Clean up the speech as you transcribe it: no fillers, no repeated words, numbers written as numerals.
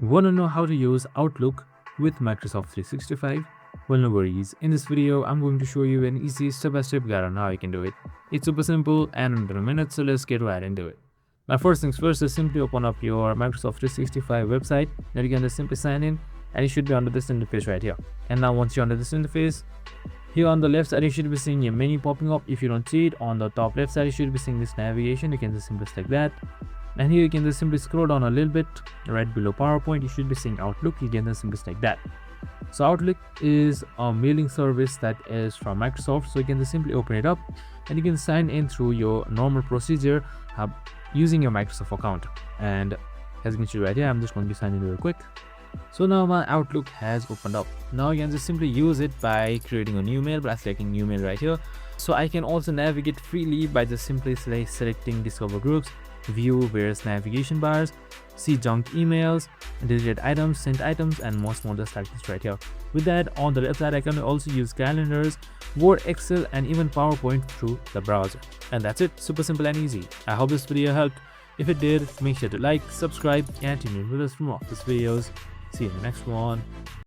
Want to know how to use Outlook with Microsoft 365? Well, no worries. In this video, I'm going to show you an easy step-by-step guide on how you can do it. It's super simple and under a minute, so let's get right into it. Now, first things first is simply open up your Microsoft 365 website. Now you can just simply sign in and you should be under this interface right here. And now once you're under this interface, here on the left side, you should be seeing a menu popping up. If you don't see it, on the top left side, you should be seeing this navigation. You can just simply select that. And here you can just simply scroll down a little bit. Right below PowerPoint, you should be seeing Outlook. You can just simply select that. So Outlook is a mailing service that is from Microsoft. So you can just simply open it up and you can sign in through your normal procedure using your Microsoft account. And as you can see right here, I'm just going to sign in real quick. So now my Outlook has opened up. Now you can just simply use it by creating a new mail by selecting new mail right here. So I can also navigate freely by just simply selecting discover groups, view various navigation bars, see junk emails, deleted items, sent items, and most more just like this right here. With that, on the left side I can also use calendars, Word, Excel, and even PowerPoint through the browser. And that's it, super simple and easy. I hope this video helped. If it did, make sure to like, subscribe, and tune in with us for more of these videos. See you in the next one.